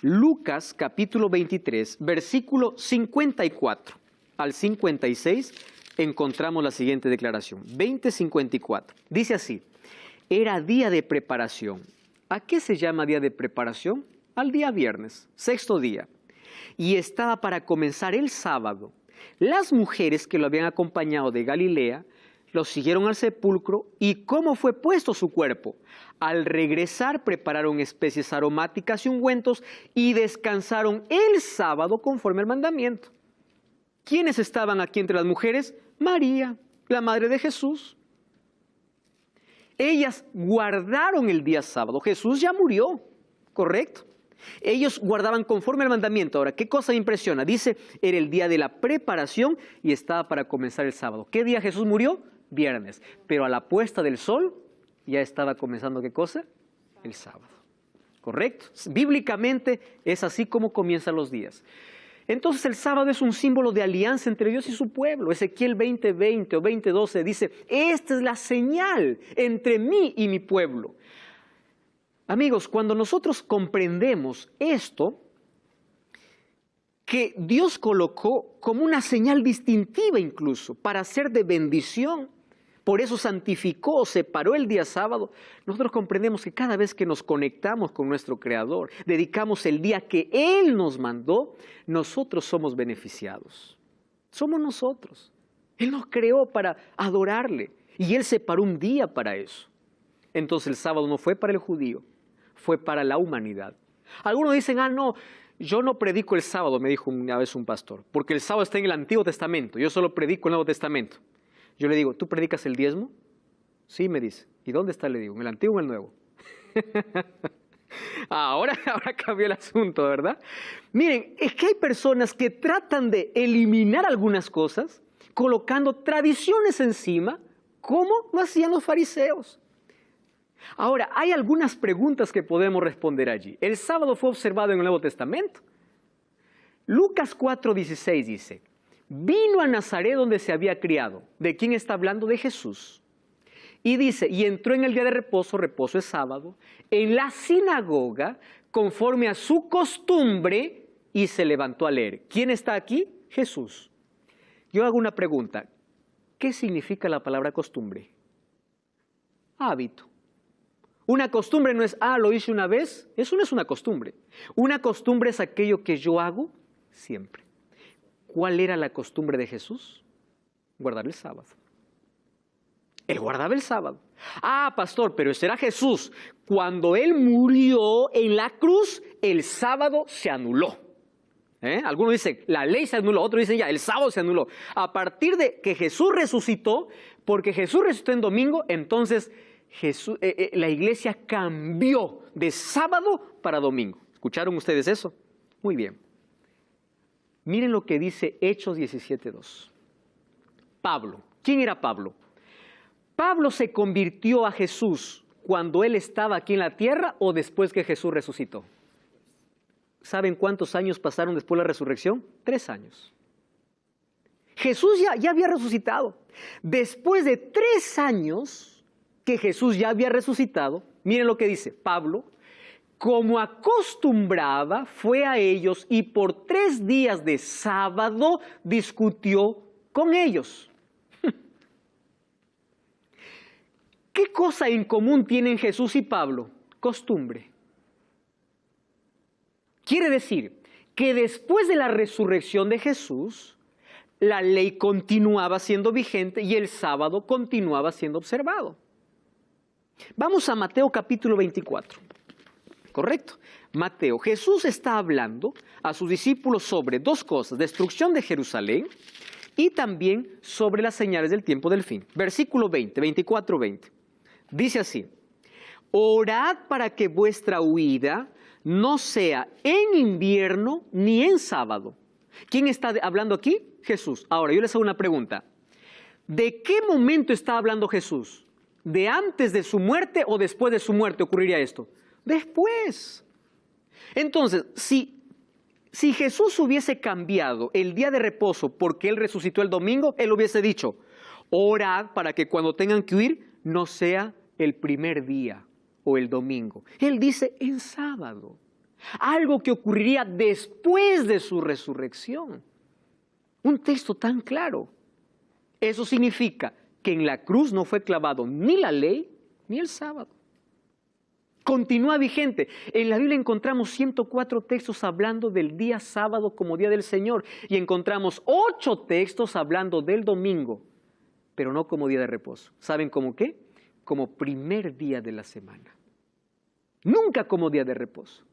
Lucas capítulo 23, versículo 54 al 56, encontramos la siguiente declaración. 20:54. Dice así: era día de preparación. ¿A qué se llama día de preparación? Al día viernes, sexto día. Y estaba para comenzar el sábado. Las mujeres que lo habían acompañado de Galilea lo siguieron al sepulcro. ¿Y cómo fue puesto su cuerpo? Al regresar prepararon especies aromáticas y ungüentos y descansaron el sábado conforme al mandamiento. ¿Quiénes estaban aquí entre las mujeres? María, la madre de Jesús. Ellas guardaron el día sábado. Jesús ya murió, ¿correcto? Ellos guardaban conforme al mandamiento. Ahora, ¿qué cosa me impresiona? Dice, era el día de la preparación y estaba para comenzar el sábado. ¿Qué día Jesús murió? Viernes. Pero a la puesta del sol ya estaba comenzando, ¿qué cosa? El sábado. ¿Correcto? Bíblicamente es así como comienzan los días. Entonces el sábado es un símbolo de alianza entre Dios y su pueblo. Ezequiel 20:20 o 20:12 dice, esta es la señal entre mí y mi pueblo. Amigos, cuando nosotros comprendemos esto, que Dios colocó como una señal distintiva incluso para ser de bendición, por eso santificó, separó el día sábado, nosotros comprendemos que cada vez que nos conectamos con nuestro Creador, dedicamos el día que Él nos mandó, nosotros somos beneficiados. Somos nosotros. Él nos creó para adorarle y Él separó un día para eso. Entonces el sábado no fue para el judío, fue para la humanidad. Algunos dicen, no, yo no predico el sábado, me dijo una vez un pastor, porque el sábado está en el Antiguo Testamento, yo solo predico el Nuevo Testamento. Yo le digo, ¿tú predicas el diezmo? Sí, me dice. ¿Y dónde está? Le digo, ¿en el Antiguo o en el Nuevo? Ahora cambió el asunto, ¿verdad? Miren, es que hay personas que tratan de eliminar algunas cosas, colocando tradiciones encima, como lo hacían los fariseos. Ahora, hay algunas preguntas que podemos responder allí. El sábado fue observado en el Nuevo Testamento. Lucas 4:16 dice, vino a Nazaret donde se había criado. ¿De quién está hablando? De Jesús. Y dice, y entró en el día de reposo, reposo es sábado, en la sinagoga, conforme a su costumbre, y se levantó a leer. ¿Quién está aquí? Jesús. Yo hago una pregunta. ¿Qué significa la palabra costumbre? Hábito. Una costumbre no es, lo hice una vez. Eso no es una costumbre. Una costumbre es aquello que yo hago siempre. ¿Cuál era la costumbre de Jesús? Guardar el sábado. Él guardaba el sábado. Pastor, pero ese era Jesús. Cuando Él murió en la cruz, el sábado se anuló. Algunos dicen, la ley se anuló. Otros dicen, el sábado se anuló. A partir de que Jesús resucitó, porque Jesús resucitó en domingo, entonces la iglesia cambió de sábado para domingo. ¿Escucharon ustedes eso? Muy bien. Miren lo que dice Hechos 17:2. Pablo. ¿Quién era Pablo? Pablo se convirtió a Jesús cuando él estaba aquí en la tierra o después que Jesús resucitó. ¿Saben cuántos años pasaron después de la resurrección? 3 años. Jesús ya había resucitado. Después de 3 años que Jesús ya había resucitado, miren lo que dice Pablo. Como acostumbraba, fue a ellos y por 3 días de sábado discutió con ellos. ¿Qué cosa en común tienen Jesús y Pablo? Costumbre. Quiere decir que después de la resurrección de Jesús, la ley continuaba siendo vigente y el sábado continuaba siendo observado. Vamos a Mateo capítulo 24. ¿Correcto? Mateo, Jesús está hablando a sus discípulos sobre 2 cosas, destrucción de Jerusalén y también sobre las señales del tiempo del fin. Versículo 24:20. Dice así, orad para que vuestra huida no sea en invierno ni en sábado. ¿Quién está hablando aquí? Jesús. Ahora, yo les hago una pregunta. ¿De qué momento está hablando Jesús? ¿De antes de su muerte o después de su muerte ocurriría esto? Después. Entonces, si Jesús hubiese cambiado el día de reposo porque Él resucitó el domingo, Él hubiese dicho, orad para que cuando tengan que huir no sea el primer día o el domingo. Él dice en sábado. Algo que ocurriría después de su resurrección. Un texto tan claro. Eso significa que en la cruz no fue clavado ni la ley ni el sábado. Continúa vigente. En la Biblia encontramos 104 textos hablando del día sábado como día del Señor y encontramos 8 textos hablando del domingo, pero no como día de reposo. ¿Saben cómo qué? Como primer día de la semana. Nunca como día de reposo.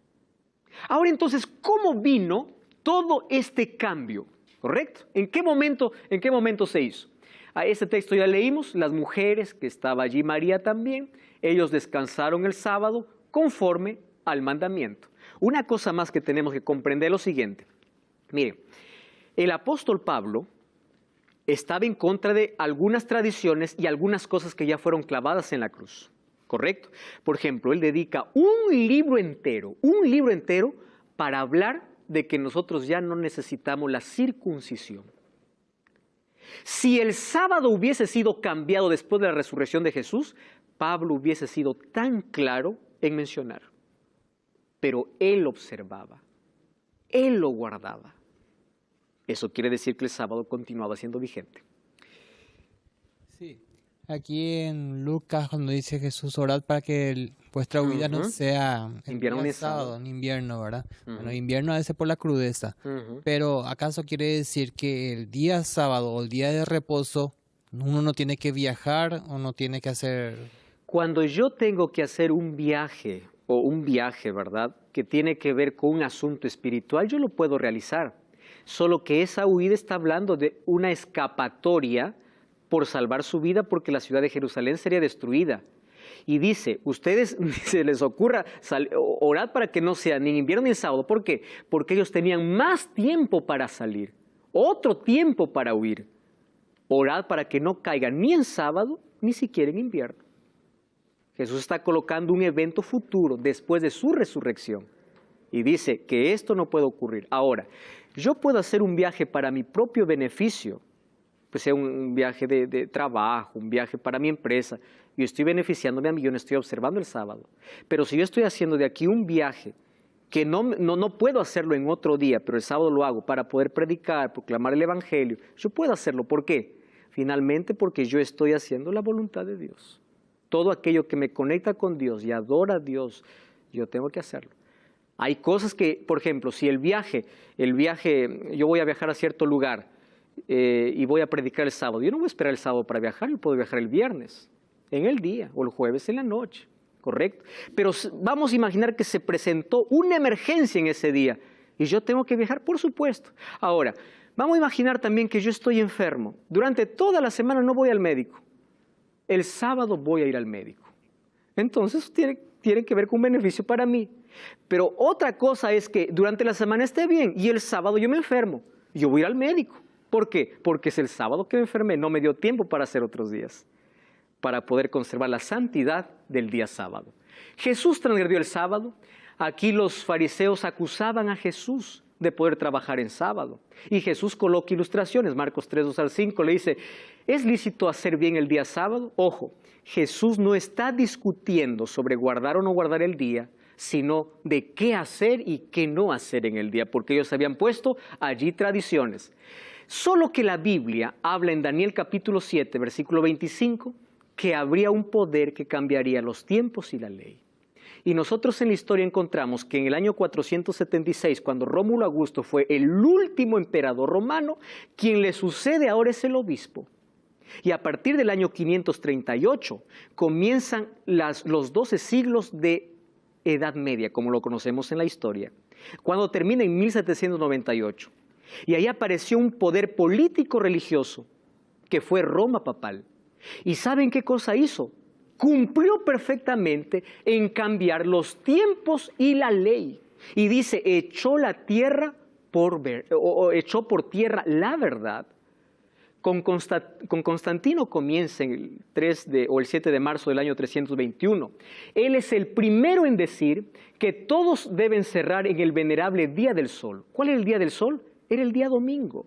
Ahora entonces, ¿cómo vino todo este cambio? ¿Correcto? ¿En qué momento se hizo? A este texto ya leímos, las mujeres, que estaba allí María también, ellos descansaron el sábado conforme al mandamiento. Una cosa más que tenemos que comprender es lo siguiente. Miren, el apóstol Pablo estaba en contra de algunas tradiciones y algunas cosas que ya fueron clavadas en la cruz. ¿Correcto? Por ejemplo, él dedica un libro entero para hablar de que nosotros ya no necesitamos la circuncisión. Si el sábado hubiese sido cambiado después de la resurrección de Jesús, Pablo hubiese sido tan claro en mencionar. Pero él observaba, él lo guardaba. Eso quiere decir que el sábado continuaba siendo vigente. Sí. Aquí en Lucas, cuando dice Jesús, orad para que vuestra huida no sea en invierno día ni sábado. en invierno, ¿verdad? Bueno, invierno a veces por la crudeza. Pero ¿acaso quiere decir que el día sábado o el día de reposo uno no tiene que viajar o no tiene que hacer? Cuando yo tengo que hacer un viaje, ¿verdad?, que tiene que ver con un asunto espiritual, yo lo puedo realizar. Solo que esa huida está hablando de una escapatoria por salvar su vida, porque la ciudad de Jerusalén sería destruida. Y dice, ustedes se les ocurra orad para que no sea ni en invierno ni en sábado. ¿Por qué? Porque ellos tenían más tiempo para salir, otro tiempo para huir. Orad para que no caigan ni en sábado, ni siquiera en invierno. Jesús está colocando un evento futuro después de su resurrección. Y dice que esto no puede ocurrir. Ahora, yo puedo hacer un viaje para mi propio beneficio, pues sea un viaje de trabajo, un viaje para mi empresa. Yo estoy beneficiándome a mí, yo no estoy observando el sábado. Pero si yo estoy haciendo de aquí un viaje que no puedo hacerlo en otro día, pero el sábado lo hago para poder predicar, proclamar el evangelio, yo puedo hacerlo. ¿Por qué? Finalmente porque yo estoy haciendo la voluntad de Dios. Todo aquello que me conecta con Dios y adora a Dios, yo tengo que hacerlo. Hay cosas que, por ejemplo, si el viaje, yo voy a viajar a cierto lugar y voy a predicar el sábado, yo no voy a esperar el sábado para viajar, yo puedo viajar el viernes, en el día, o el jueves en la noche, ¿correcto? Pero vamos a imaginar que se presentó una emergencia en ese día y yo tengo que viajar, por supuesto. Ahora, vamos a imaginar también que yo estoy enfermo, durante toda la semana no voy al médico, el sábado voy a ir al médico. Entonces tiene que ver con un beneficio para mí. Pero otra cosa es que durante la semana esté bien y el sábado yo me enfermo. Yo voy a ir al médico. ¿Por qué? Porque es el sábado que me enfermé, no me dio tiempo para hacer otros días, para poder conservar la santidad del día sábado. Jesús transgredió el sábado. Aquí los fariseos acusaban a Jesús de poder trabajar en sábado. Y Jesús coloca ilustraciones. Marcos 3, 2 al 5 le dice, ¿es lícito hacer bien el día sábado? Ojo, Jesús no está discutiendo sobre guardar o no guardar el día, sino de qué hacer y qué no hacer en el día, porque ellos habían puesto allí tradiciones. Solo que la Biblia habla en Daniel capítulo 7, versículo 25, que habría un poder que cambiaría los tiempos y la ley. Y nosotros en la historia encontramos que en el año 476, cuando Rómulo Augusto fue el último emperador romano, quien le sucede ahora es el obispo. Y a partir del año 538 comienzan los 12 siglos de Edad Media, como lo conocemos en la historia, cuando termina en 1798. Y ahí apareció un poder político-religioso, que fue Roma papal. ¿Y saben qué cosa hizo? Cumplió perfectamente en cambiar los tiempos y la ley. Y dice, echó por tierra la verdad. Con Constantino comienza el 7 de marzo del año 321. Él es el primero en decir que todos deben cerrar en el venerable Día del Sol. ¿Cuál era el Día del Sol? Era el día domingo.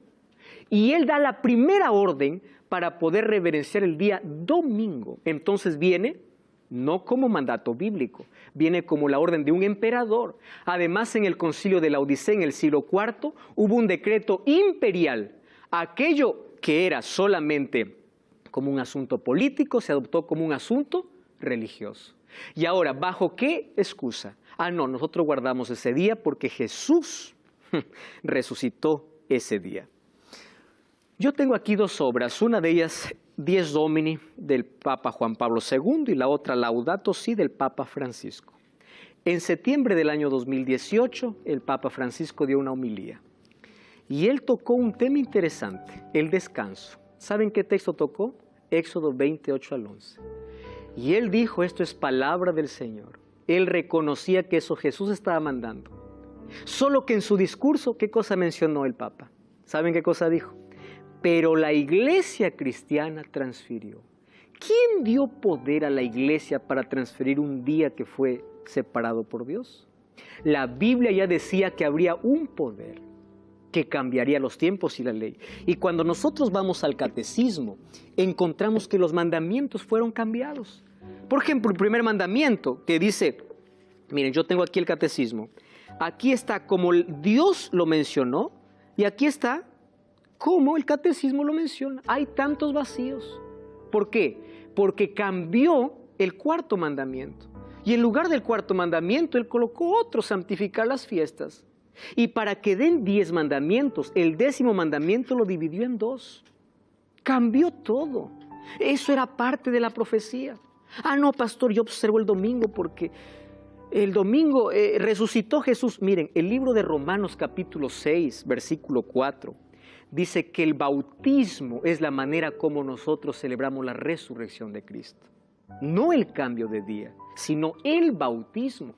Y él da la primera orden para poder reverenciar el día domingo. Entonces viene no como mandato bíblico, viene como la orden de un emperador. Además, en el concilio de Laodicea en el siglo IV hubo un decreto imperial. Aquello que era solamente como un asunto político se adoptó como un asunto religioso. Y ahora, ¿bajo qué excusa? No, nosotros guardamos ese día porque Jesús resucitó ese día. Yo tengo aquí dos obras, una de ellas Dies Domini del Papa Juan Pablo II y la otra Laudato Si del Papa Francisco. En septiembre del año 2018 el Papa Francisco dio una homilía y él tocó un tema interesante, el descanso. ¿Saben qué texto tocó? Éxodo 28 al 11. Y él dijo, esto es palabra del Señor. Él reconocía que eso Jesús estaba mandando. Solo que en su discurso, ¿qué cosa mencionó el Papa? ¿Saben qué cosa dijo? Pero la iglesia cristiana transfirió. ¿Quién dio poder a la iglesia para transferir un día que fue separado por Dios? La Biblia ya decía que habría un poder que cambiaría los tiempos y la ley. Y cuando nosotros vamos al catecismo, encontramos que los mandamientos fueron cambiados. Por ejemplo, el primer mandamiento que dice, miren, yo tengo aquí el catecismo, aquí está como Dios lo mencionó y aquí está como el catecismo lo menciona. Hay tantos vacíos. ¿Por qué? Porque cambió el cuarto mandamiento. Y en lugar del cuarto mandamiento, él colocó otro, santificar las fiestas. Y para que den 10 mandamientos, el 10º mandamiento lo dividió en 2. Cambió todo. Eso era parte de la profecía. No, pastor, yo observo el domingo porque el domingo resucitó Jesús. Miren, el libro de Romanos capítulo 6, versículo 4, dice que el bautismo es la manera como nosotros celebramos la resurrección de Cristo. No el cambio de día, sino el bautismo.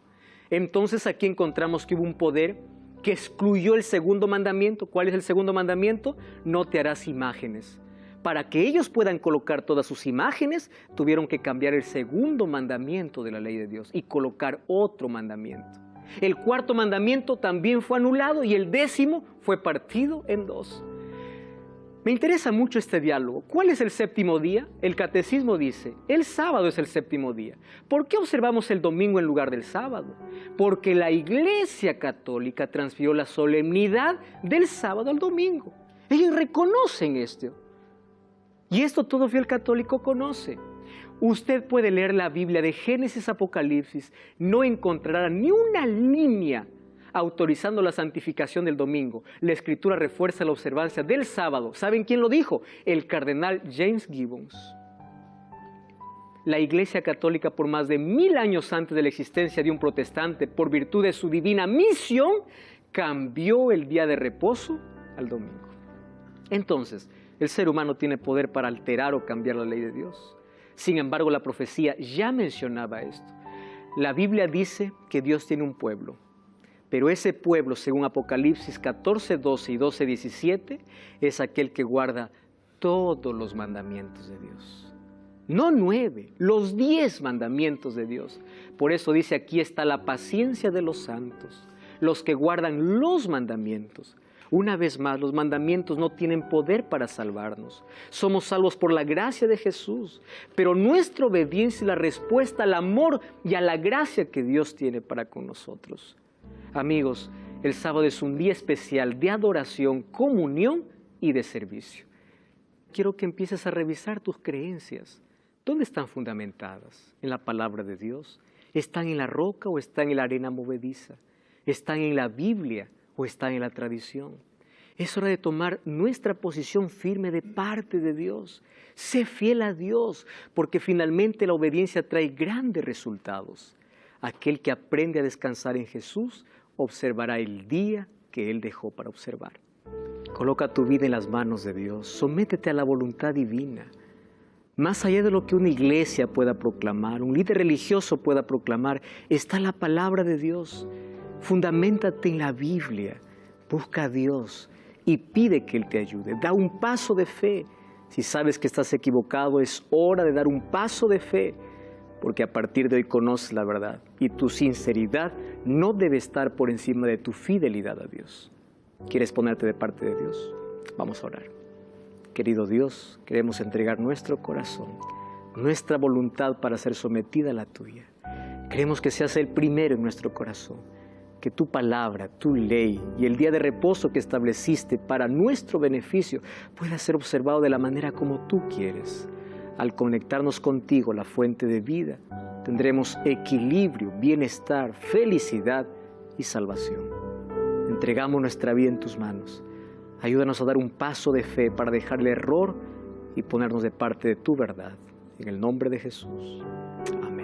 Entonces aquí encontramos que hubo un poder que excluyó el segundo mandamiento. ¿Cuál es el segundo mandamiento? No te harás imágenes. Para que ellos puedan colocar todas sus imágenes, tuvieron que cambiar el segundo mandamiento de la ley de Dios y colocar otro mandamiento. El cuarto mandamiento también fue anulado y el 10º fue partido en 2. Me interesa mucho este diálogo. ¿Cuál es el séptimo día? El catecismo dice, el sábado es el séptimo día. ¿Por qué observamos el domingo en lugar del sábado? Porque la Iglesia Católica transfirió la solemnidad del sábado al domingo. Ellos reconocen esto. Y esto todo fiel católico conoce. Usted puede leer la Biblia de Génesis a Apocalipsis, no encontrará ni una línea autorizando la santificación del domingo. La Escritura refuerza la observancia del sábado. ¿Saben quién lo dijo? El cardenal James Gibbons. La Iglesia Católica, por más de 1000 años antes de la existencia de un protestante, por virtud de su divina misión, cambió el día de reposo al domingo. Entonces, el ser humano tiene poder para alterar o cambiar la ley de Dios. Sin embargo, la profecía ya mencionaba esto. La Biblia dice que Dios tiene un pueblo. Pero ese pueblo, según Apocalipsis 14, 12 y 12, 17, es aquel que guarda todos los mandamientos de Dios. No 9, los 10 mandamientos de Dios. Por eso dice, aquí está la paciencia de los santos, los que guardan los mandamientos. Una vez más, los mandamientos no tienen poder para salvarnos. Somos salvos por la gracia de Jesús, pero nuestra obediencia es la respuesta al amor y a la gracia que Dios tiene para con nosotros. Amigos, el sábado es un día especial de adoración, comunión y de servicio. Quiero que empieces a revisar tus creencias. ¿Dónde están fundamentadas? ¿En la palabra de Dios? ¿Están en la roca o están en la arena movediza? ¿Están en la Biblia o están en la tradición? Es hora de tomar nuestra posición firme de parte de Dios. Sé fiel a Dios, porque finalmente la obediencia trae grandes resultados. Aquel que aprende a descansar en Jesús observará el día que Él dejó para observar. Coloca tu vida en las manos de Dios, sométete a la voluntad divina. Más allá de lo que una iglesia pueda proclamar, un líder religioso pueda proclamar, está la palabra de Dios. Fundaméntate en la Biblia, busca a Dios y pide que Él te ayude. Da un paso de fe. Si sabes que estás equivocado, es hora de dar un paso de fe, porque a partir de hoy conoces la verdad y tu sinceridad no debe estar por encima de tu fidelidad a Dios. ¿Quieres ponerte de parte de Dios? Vamos a orar. Querido Dios, queremos entregar nuestro corazón. nuestra voluntad para ser sometida a la tuya. Queremos que seas el primero en nuestro corazón, que tu palabra, tu ley y el día de reposo que estableciste para nuestro beneficio pueda ser observado de la manera como tú quieres. Al conectarnos contigo, la fuente de vida, tendremos equilibrio, bienestar, felicidad y salvación. Entregamos nuestra vida en tus manos. Ayúdanos a dar un paso de fe para dejar el error y ponernos de parte de tu verdad. En el nombre de Jesús. Amén.